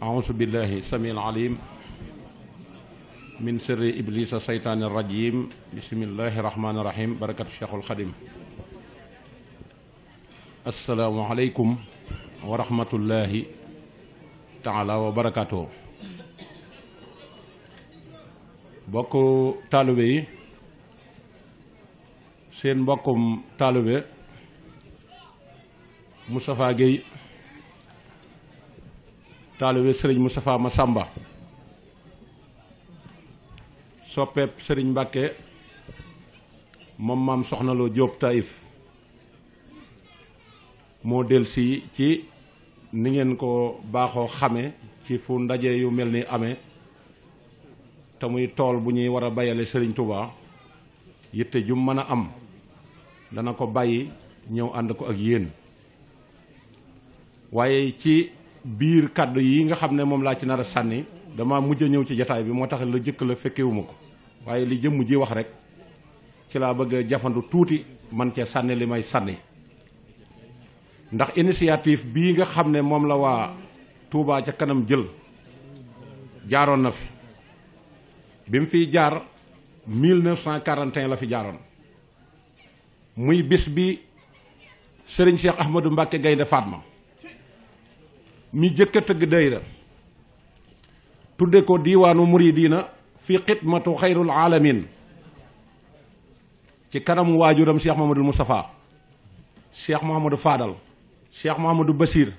أعوذ بالله السميع العليم من شر إبليس الشيطان الرجيم بسم الله الرحمن الرحيم بركة الشيخ الخديم السلام عليكم ورحمة الله تعالى وبركاته bokku taalibe yi seen mbokkum taalibe Moustapha Guèye taalibe sëriñ Moustapha Massamba soppeeb sëriñ Mbàkke moom maam Soxna Lo Jóob Taïf moo delsi ci ni ngeen ko baaxoo xame ci fu ndaje yu mel ni amee te muy tool bu ñuy war a bayale sëriñ Touba yitte ju mën a am dana ko bàyyi ñëw ànd ko ak yéen waaye ci biir kàddu yi nga xam ne moom laa ci nar a sànni dama mujj a ñëw ci jataay bi moo tax la jëkk la fekkewuma ko waaye li jëmm ji wax rek ci laa bëgg a jafandu tuuti man cee sànni li may sànni ndax initiative bii nga xam ne moom la waa Touba ca kanam jël jaaroon na fi bi mu fiy jaar 1941 la fi jaaroon muy bis bi sëriñ Cheikh Ahmadou Mbacké Gaynde Fatma mi jëkk a tëgg dayra tudde ko diiwaanu muridina fi xidmatu xayrul alamin ci kanamu waajuram Cheikh Mouhamadoul Moustapha Cheikh Mouhamadou Fadal Cheikh Mouhamadou Bassir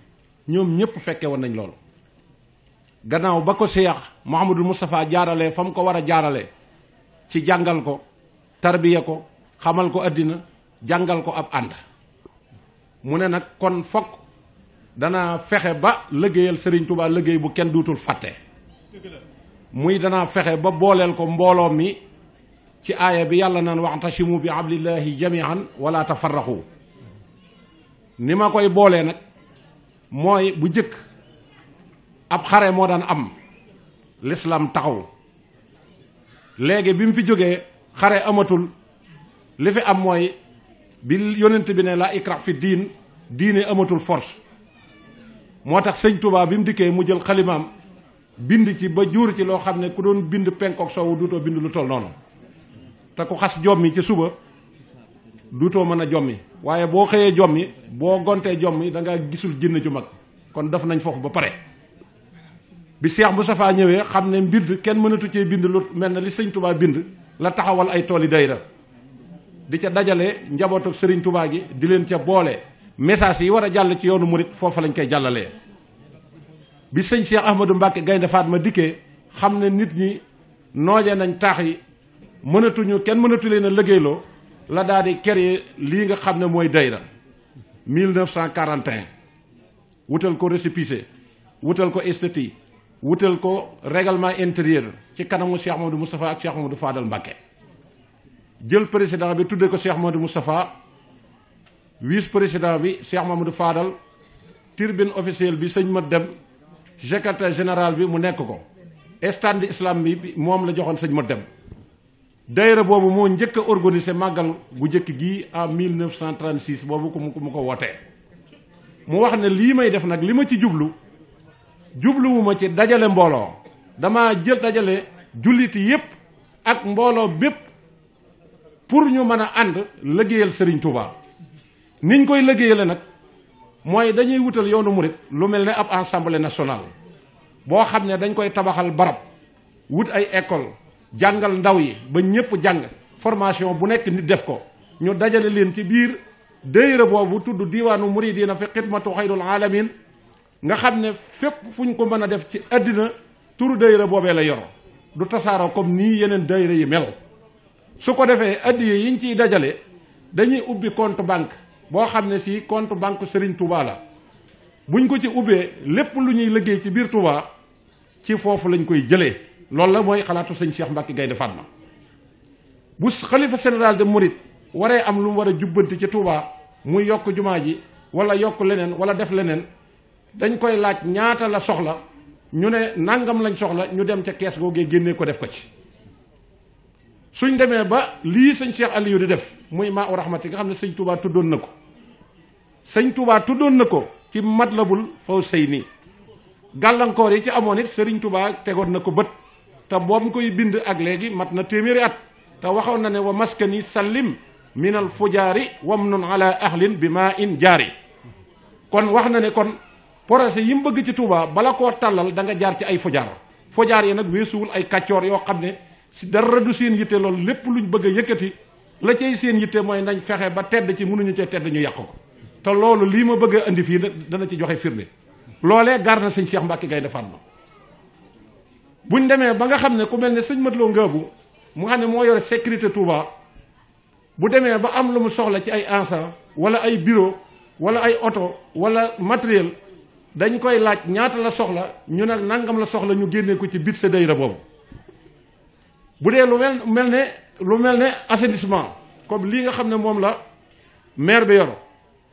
ñoom ñëpp fekke woon nañ loolu gannaaw ba ko Cheikh Mouhamadoul Moustapha jaarale fa mu ko war a jaarale ci jàngal ko tarbiya ko xamal ko àddina jàngal ko ab ànd mu ne nag kon fokk dana fexe ba liggéeyal Serigne Touba liggéey bu kenn duutul fàtte muy dana fexe ba booleel ko mbooloo mi ci aaya bi yàlla naan wa'tasimu bi hablillahi jami'an wala tafarraqu ni ma koy boolee nag mooy bu jëkk ab xare moo daan am l'islam taxaw léegi bi mu fi jógee xare amatul li fi am mooy bi yonent bi ne la ikrah fi diine amatul force moo tax sëñ Touba bi mu dikkee mu jël xalimaam bind ci ba juur ci loo xam ne ku doon bind penkook soowu duutoo bind lu toll noonu te ku xas jommi ci suba duutoo mën a jommi waaye boo xëyee jommi boo gontee jommi da nga gisul jinn ju mag kon def nañ foofu ba pare bi Cheikh Moustapha ñëwee xam ne mbind kenn mënatu cee bind lu mel na li sëñ Touba bind la taxawal ay tooli dayra di ca dajale njabootu sëriñ Touba gi di leen ca boole message yi war a jàll ci yoonu murit foofa lañ koy jàllalee bi sëñ Cheikh Ahmadou Mbacké Gaynde Fatma dikkee xam ne nit ñi nooje nañ taax yi kenn mënatu leen a liggéeyloo la daal di créer lii nga xam ne mooy dayra 1941 wutal ko récépissé wutal ko statut wutal ko règlement intérieur ci kanamu Cheikh Mamadou Moustapha ak Cheikh Mamadou Fadal Mbacké jël président bi tudde ko Cheikh Mamadou Moustapha vice président bi Cheikh Mamadou Fadal tribune officielle bi sëñ ma dem secrétaire général bi mu nekk ko stand islam bi moom la joxoon sëñ ma dem daayira boobu moo njëkk a organisé màggal bu njëkk gii en 1936 boobu mu ko wootee mu wax ne lii may def nag li ma ci jubluwuma ci dajale mbooloo dama jël dajale julliti yépp ak mbooloo bépp pour ñu mën a ànd liggéeyal Serigne Touba niñ koy liggéeyale nag mooy dañuy wutal yoonu murit lu mel ne ab assemblée nationale boo xam ne dañ koy tabaxal barab wut ay école jàngal ndaw yi ba ñëpp jàng formation bu nekk nit def ko ñu dajale leen ci biir daayira boobu tudd diiwaanu muridina fi xidmatu xayrul alamin nga xam ne fépp fu ñu ko mën a def ci àddina turu daayira boobee la yor du tasaaroo comme nii yeneen daayira yi mel su ko defee addiye yiñ ciy dajale dañuy ubbi compte banque boo xam ne si compte banque Serigne Touba la buñ ko ci ubbee lépp lu ñuy liggéey ci biir Touba ci foofu lañ koy jëlee loolu la mooy xalaatu sëñ Cheikh Mbacké Gaynde Fatma bu xalifa général de Mouride waree am lu mu war a jubbanti ci Touba muy yokk jumaa ji wala yokk leneen wala def leneen dañ koy laaj ñaata la soxla ñu ne nangam lañ soxla ñu dem ca kees googee génnee ko def ko ci suñ demee ba lii sëñ Cheikh Aliou di def muy maa u rahmati nga xam ne sëñ Touba tuddoon na ko ci Matlabul Fawzayni gàllankoor yi ci amoon it Serigne Touba tegoon na ko bët te boobu koy bind ak léegi mat na téeméeri at te waxoon na ne wa maskani sallim minal fujaari wamnun ala ahlin bi maa in jaari kon wax na ne kon projet yi mu bëgg ci Touba bala koo tàllal da nga jaar ci ay fujaar yi nag weesuwul ay kàccoor yoo xam ne si dara du seen yitte loolu lépp luñ bëgg a yëkkati la cay seen yitte mooy nañ fexe ba tedd ci mënuñu cee tedd ñu yàq ko te loolu lii ma bëgg a indi fii dana ci joxe firnde loolee gar na sëñ Cheikh Mbacke Gaynde Fatma buñ demee ba nga xam ne ku mel ne sëñ Matloo Ngaabu mu xam ne moo yore sécurité Touba bu demee ba am lu mu soxla ci ay agents wala ay bureau wala ay oto wala matériel dañ koy laaj ñaata la soxla ñu nag nangam la soxla ñu génnee ko ci biir sa dayra boobu bu dee lu mel ne assainissement comme lii nga xam ne moom la maire bi yor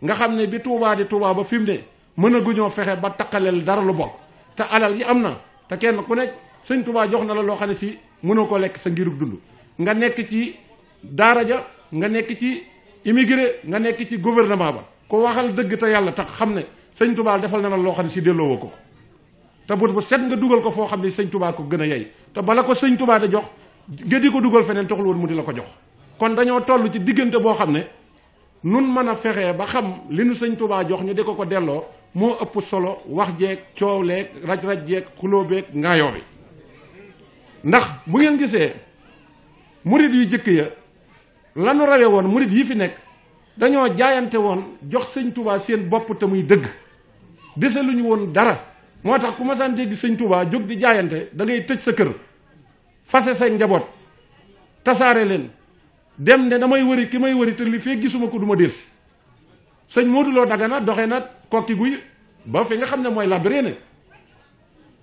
nga xam ne bi Touba di Touba ba fi mu ne mën a guñoo fexe ba taqaleel dara lu bokk te alal yi am na te kenn ku nekk sëñ Touba jox na la loo xam ne si mënoo ko lekk sa ngirug dund nga nekk ci daara ja nga nekk ci immigré nga nekk ci gouvernement ba ko waxal dëgg te yàlla tax xam ne sëñ Touba defal na la loo xam ne si delloo ko te bu set nga dugal ko foo xam ne sëñ Touba ko gën a yey te bala ko sëñ Touba da jox nga di ko dugal feneen taxul woon mu di la ko jox kon dañoo toll ci diggante boo xam ne nun mën a fexee ba xam li nu sëñ Touba jox ñu di ko delloo moo ëpp solo wax jeeg coow leeg raj-raj jeeg xuloo beeg ngaayoo bi ndax bu ngeen gisee murit yu jëkk ya lanu rawe woon murit yi fi nekk dañoo jaayante woon jox sëñ Touba seen bopp te muy dëgg dese lu ñu woon dara moo tax ku ma saan dégg sëñ Touba jóg di jaayante da ngay tëj sa kër fase say njaboot tasaare leen dem ne damay wëri ki may wëri te li fee gisuma ko du ma delsi sëñ Modou Lo Dagana doxee na kokki guy ba fi nga xam ne mooy Labiré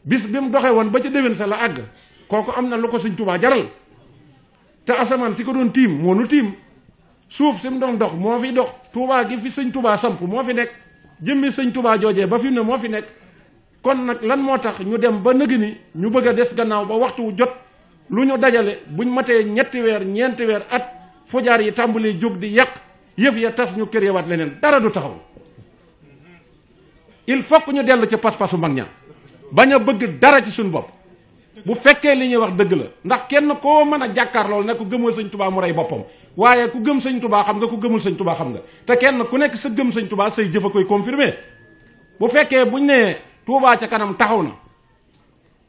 bis bi mu doxee woon ba ca déwén sa la àgg kooku am na lu ko sëñ Touba jaral te asamaan si ko doon tiim moo nu tiim suuf si mu doon dox moo fi dox Touba gi fi sëñ Touba samp moo fi nekk jëmmi sëñ Touba joojee ba fi mu ne moo fi nekk kon nag lan moo tax ñu dem ba nëg ni ñu bëgg a des gannaaw ba waxtu jot lu ñu dajale buñ matee ñetti weer ñeenti weer at fujaar yi tàmbalee jóg di yàq yëf ya tas ñu kër yawaat leneen dara du taxaw il faut que ñu dellu ci pas-pasu mag ña bañ a bëgg dara ci suñu bopp bu fekkee li ñuy wax dëgg la ndax kenn koo mën a jàkkaar loolu ne ku gëmul sëñ Touba mu rey boppam waaye ku gëm sëñ Touba xam nga ku gëmul sëñ Touba xam nga te kenn ku nekk sa gëm sëñ Touba say jëf a koy confirmer bu fekkee buñ nee Touba ca kanam taxaw na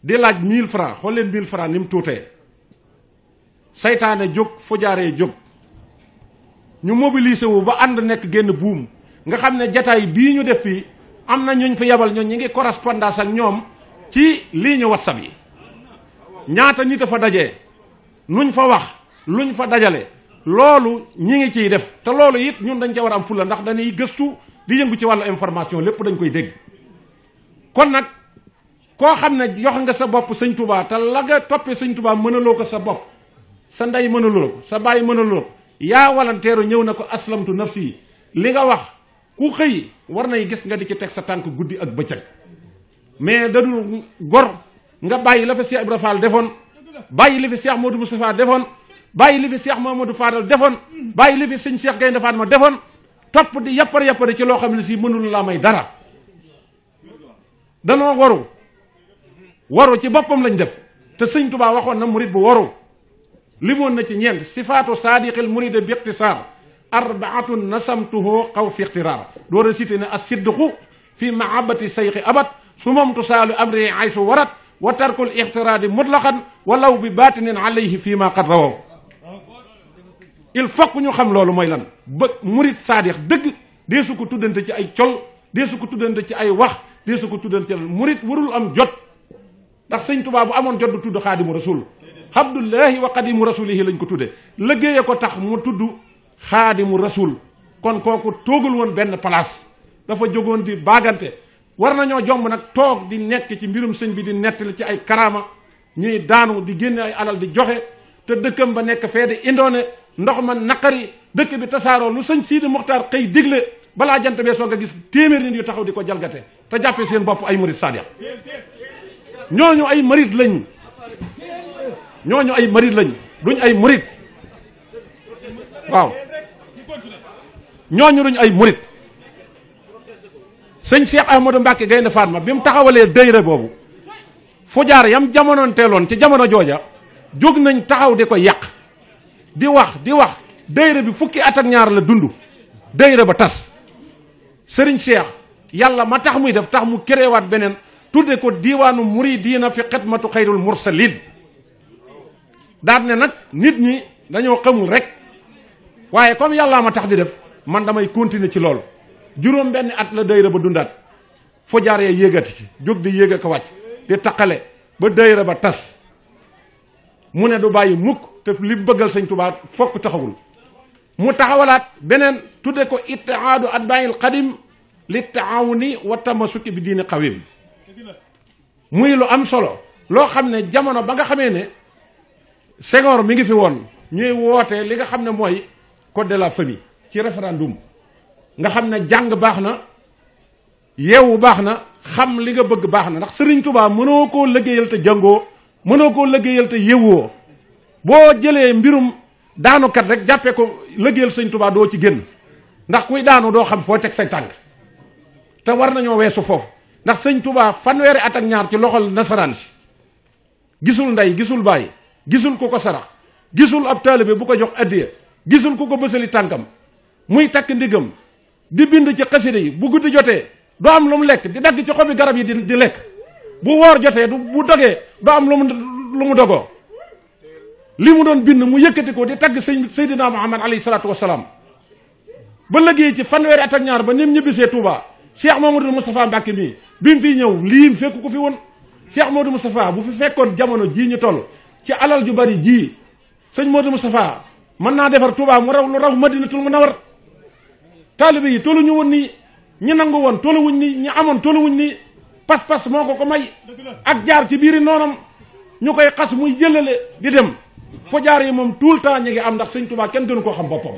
di laaj 1000 francs xool leen 1000 francs ni mu tuutee saytaane jóg fujaaree jóg ñu mobiliser wu ba ànd nekk génn buum nga xam ne jataay bii ñu def fii am na ñuñ fi yabal ñi ngi correspondance ak ñoom ci ligne WhatsApp yi ñaata nit a fa dajee nuñ fa wax luñ fa dajale loolu ñi ngi ciy def te loolu it ñun dañ ca war a am fulla ndax dañuy gëstu di yëngu ci wàllu information lépp dañ koy dégg kon nag koo xam ne jox nga sa bopp sëñ Touba te la nga toppee sëñ Touba mënaloo ko sa bopp sa ndey mënaloo ko sa baay mënaloo ko yaa walanteeru ñëw na ko aslamtu nafsi li nga wax ku xëy war nay gis nga di ci teg sa tànk guddi ak bëccëg mais dadul gor nga bàyyi la fi Cheikh Ibra Fall defoon bàyyi li fi Cheikh Modou Moustapha defoon bàyyi li fi Cheikh Mamadou Fadal defoon bàyyi li fi sëñ Cheikh Gaynde Fatma defoon topp di yappar ci loo xam ne si mënul laa may dara danoo waru ci boppam lañ def te sëñ Touba waxoon na murid bu waru limoon na ci ñeent sifaatu saadiqil muride bi ixtisaar arbaatun nasamtuhu xaw fi ixtiraar door a cité ne asidqu fi mahabati sayxi abat su moom tusaalu amri aysu warat wa tarkul ixtiraadi mutlaqan walaw bi baatinin alayhi fii ma qad rawaw il faut que ñu xam loolu mooy lan ba murid saadix dëgg dee su ko tuddante ci ay col dee su ko tuddante ci ay wax dee su ko tuddante ci murid warul am jot ndax sëñ Tuubaa bu amoon jot du tudd xaadimu rasul abdullahi wa qadimu rasulihi lañ ko tudde liggéeye ko tax mu tudd xaadimu rasul kon kooku toogul woon benn place dafa jógoon di baagante war nañoo jomb nag toog di nekk ci mbirum sëñ bi di nettali ci ay karaama ñuy daanu di génne ay alal di joxe te dëkkam ba nekk fee di indoone ndox ma naqari dëkk bi tasaaroo lu sëñ Sidi Muxtaar xëy digle balaa jant bee soog a gis téeméer nit yu taxaw di ko jalgate te jàppee seen bopp ay murid sadiq ñooñu ay murid lañ ñooñu ay murid lañ duñ ay murid waaw ñooñu duñ ay murid sëñ Cheikh Ahmadou Mbacke Gaynde Fatma bi mu taxawalee dayra boobu fujaar yam jamonoon teeloon ci jamono jooja jóg nañ taxaw di ko yàq di wax dayra bi fukki at ak ñaar la dund dayra ba tas sëriñ Cheikh yàlla ma tax muy def tax mu kéréwaat beneen tudde ko diiwaanu muridiina fi xidmatu xayrul mursalin daal ne nag nit ñi dañoo xamul rek waaye comme yàllaa ma tax di def man damay continuer ci loolu juróom benn at la dayra ba dundaat fo jaaree yéegati ci jóg di yéeg a ko wàcc di taqale ba dayra ba tas mu ne du bàyyi mukk te li bëggal sëñ Tuubaa fokk taxawul mu taxawalaat beneen tudde ko ittihaadu atbaa'il qadim li taawuni wa tamasuki bi diini qawim muy lu am solo loo xam ne jamono ba nga xamee ne Senghor mi ngi fi woon ñuy woote li nga xam ne mooy code de la famille ci référendum nga xam ne jàng baax na yeewu baax na xam li nga bëgg baax na ndax Sëriñ Tuubaa mënoo koo liggéeyal te jàngoo mënoo koo liggéeyal te yeewoo boo jëlee mbirum daanukat rek jàppee ko liggéeyal Sëriñ Tuubaa doo ci génn ndax kuy daanu doo xam foo teg say tànk te war nañoo weesu foofu ndax Sëriñ Tuubaa fanweeri at ak ñaar ci loxol nasaraan si gisul ndey gisul bàyyi gisul ku ko sarax gisul ab taalibe bu ko jox addiya gisul ku ko bësali tànkam muy takk ndigam di bind ci xasida yi bu guddi jotee doo am lu mu lekk di dagg ci xobi garab yi di lekk bu woor jotee bu dogee doo am lu mu dogoo li mu doon bind mu yëkkati ko di tagg Seydina Muhammad alayhi salaatu wasalaam ba liggéey ci fanweeri at ak ñaar ba ni mu ñibbisee Touba Cheikh Mamadou Moustapha Mbacke mii bi mu fiy ñëw lii fekk ko fi woon Cheikh Mamadou Moustapha bu fi fekkoon jamono jii ñu toll ci alal ju bari jii sëñ Mamadou Moustapha mën naa defar Touba mu raw lu raw Madinatul Munawwar taalibe yi tollu ñu woon nii ñi nangu woon tollu wuñ nii ñi amoon tollu wuñ nii pas-pas moo ko may ak jaar ci biiri noonam ñu koy xas muy jëlale di dem fo jaar yi moom tout le temps ñi ngi am ndax sëñ Touba kenn gënu koo xam boppam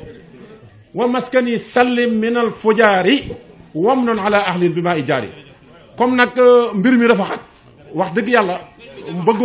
wa maskani sallim minal fujaari wam noon ala ahlil bi maa i jaari comme nag mbir mi dafa xat wax dëgg yàlla bëggoon